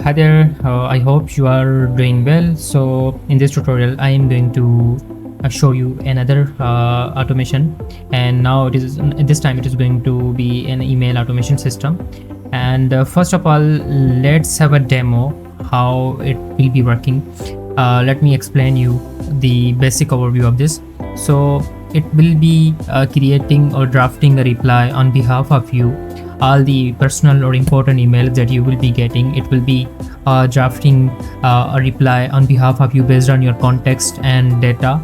Hi there, I hope you are doing well. So in this tutorial I am going to show you another automation, and now this time it is going to be an email automation system. And first of all, let's have a demo how it will be working. Let me explain you the basic overview of this. So it will be creating or drafting a reply on behalf of you. All the personal or important emails that you will be getting, it will be drafting a reply on behalf of you based on your context and data.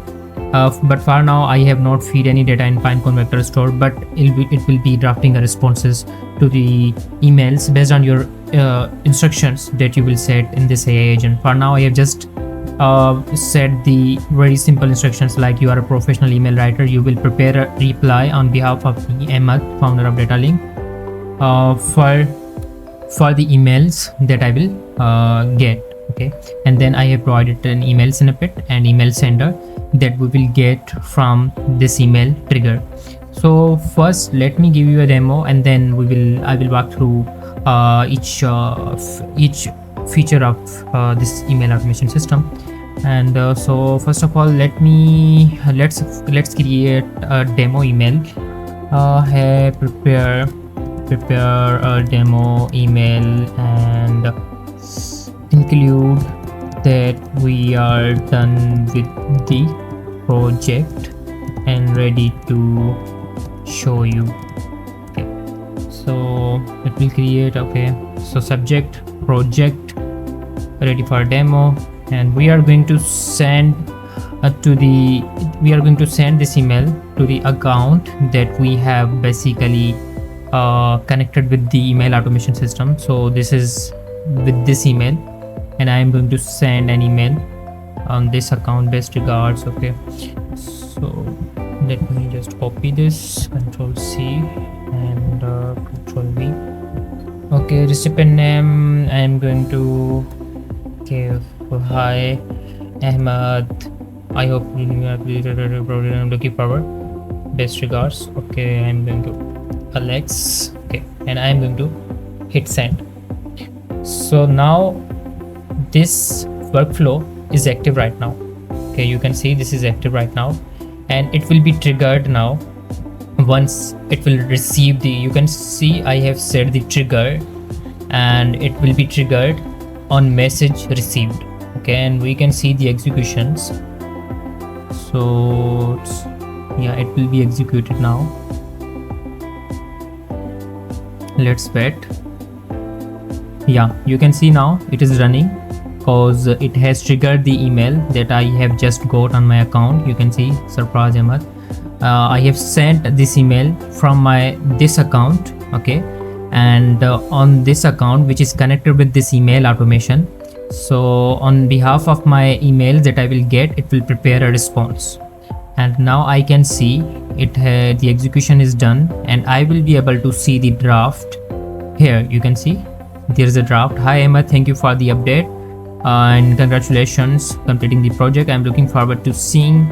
But for now I have not feed any data in Pinecone vector store, but it will be drafting a responses to the emails based on your instructions that you will set in this AI agent. For now I have just set the very simple instructions, like you are a professional email writer, you will prepare a reply on behalf of the Ahmed, founder of DataLink, for the emails that I will get. Okay, and then I have provided an email snippet and email sender that we will get from this email trigger. So first let me give you a demo, and then I will walk through each feature of this email automation system. And so first of all, let's create a demo email. Hey, prepare a demo email and include that we are done with the project and ready to show you. Okay, so it will create. Okay, so subject project ready for demo, and we are going to send this email to the account that we have basically connected with the email automation system. So this is with this email, and I am going to send an email on this account. Best regards. Okay, so let me just copy this, Control C and Control V. Okay, recipient name I am going to give hi Ahmed, I hope you are looking forward, best regards. Okay, I am going to Alex. Okay, and I am going to hit send. So now this workflow is active right now. Okay, you can see this is active right now, and it will be triggered now once it will receive the, you can see I have set the trigger, and it will be triggered on message received. Okay, and we can see the executions. So yeah, it will be executed now. Let's wait. Yeah, you can see now it is running because it has triggered the email that I have just got on my account. You can see Sarfraz Ahmed. I have sent this email from this account. Okay, and on this account which is connected with this email automation. So on behalf of my email that I will get, it will prepare a response, and now I can see it. The execution is done, and I will be able to see the draft here. You can see there is a draft. Hi Emma, thank you for the update and congratulations completing the project. I'm looking forward to seeing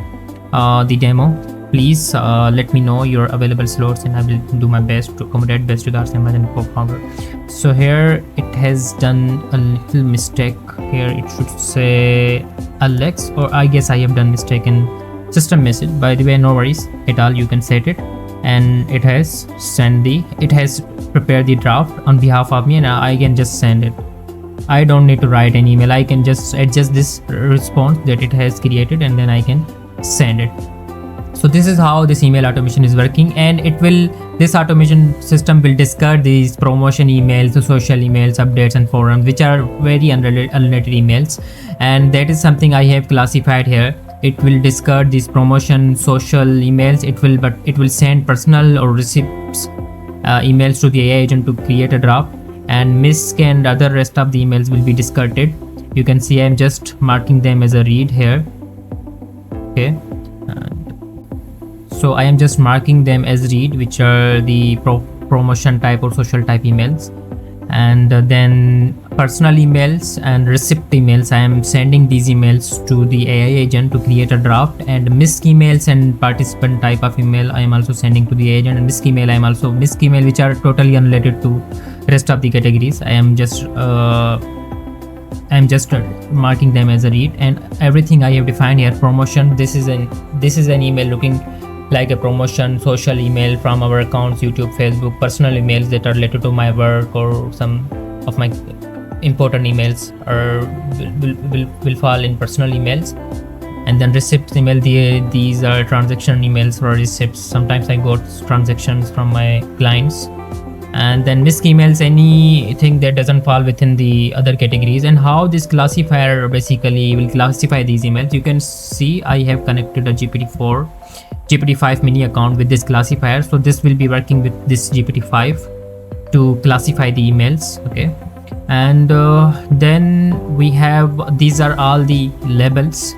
the demo. Please let me know your available slots, and I will do my best to accommodate. Best regards, Emma and co-founder. So here it has done a little mistake. Here it should say Alex, or I guess I have done mistake in system message. By the way, no worries at all, you can set it, and it has prepared the draft on behalf of me, and I can just send it. I don't need to write an email. I can just adjust this response that it has created, and then I can send it. So this is how this email automation is working, and this automation system will discard these promotion emails, the social emails, updates and forums, which are very unrelated emails, and that is something I have classified here. It will discard these promotion social emails. It will send personal or receipts emails to the AI agent to create a draft, and MISC and other rest of the emails will be discarded. You can see I'm just marking them as a read here. Okay, so I am just marking them as read, which are the promotion type or social type emails, and then personal emails and receipt emails, I am sending these emails to the AI agent to create a draft, and MISC emails and participant type of email I am also sending to the agent, and MISC email which are totally unrelated to rest of the categories. I am just I'm just marking them as a read, and everything I have defined here. Promotion, this is an email looking like a promotion, social email from our accounts, YouTube, Facebook, personal emails that are related to my work or some of my important emails or will fall in personal emails. And then receipts email, these are transaction emails for receipts. Sometimes I got transactions from my clients. And then misc emails, anything that doesn't fall within the other categories. And how this classifier basically will classify these emails, you can see I have connected a GPT-5 mini account with this classifier. So this will be working with this GPT-5 to classify the emails. Okay, and then we have, these are all the labels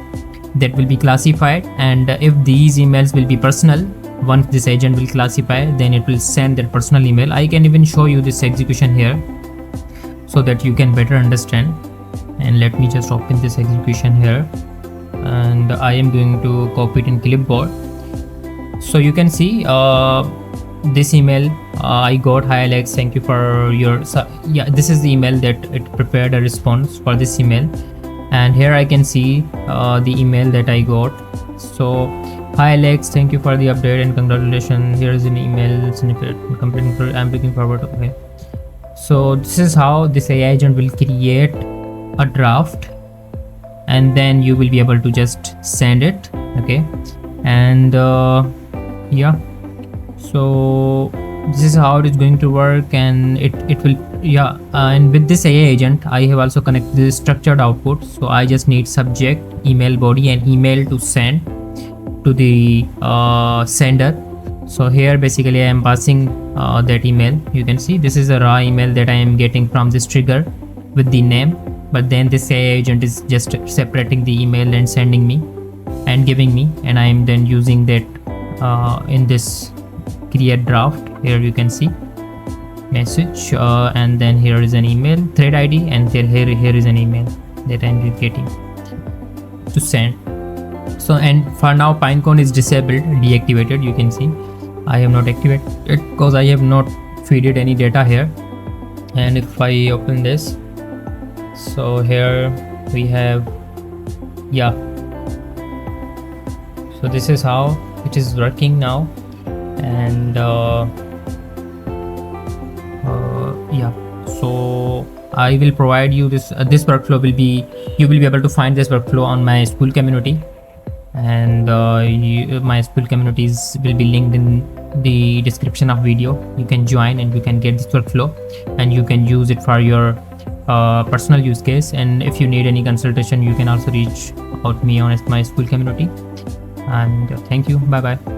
that will be classified, and if these emails will be personal, once this agent will classify, then it will send that personal email. I can even show you this execution here so that you can better understand. And let me just open this execution here, and I am going to copy it in clipboard. So you can see this email I got. Hi Alex, thank you for your, yeah, this is the email that it prepared a response for this email. And here I can see the email that I got. So hi Alex, thank you for the update and congratulations. Here is an email snippet completing. I'm looking forward. Okay, so this is how this AI agent will create a draft, and then you will be able to just send it. Okay, and yeah, so this is how it is going to work, and it will, yeah. And with this AI agent I have also connected this structured output. So I just need subject, email body, and email to send to the sender. So here basically I am passing that email. You can see this is a raw email that I am getting from this trigger with the name, but then this AI agent is just separating the email and sending me and giving me, and I am then using that in this create draft. Here you can see message, and then here is an email thread ID, and then here is an email that I'm getting to send. So, and for now Pinecone is disabled, deactivated. You can see I have not activated it because I have not feeded any data here. And if I open this, so here we have, yeah, so this is how it is working now. And yeah, so I will provide you this this workflow will be, you will be able to find this workflow on my Skool community, and my Skool communities will be linked in the description of video. You can join and you can get this workflow, and you can use it for your personal use case. And if you need any consultation, you can also reach out me on my Skool community. And thank you, bye bye.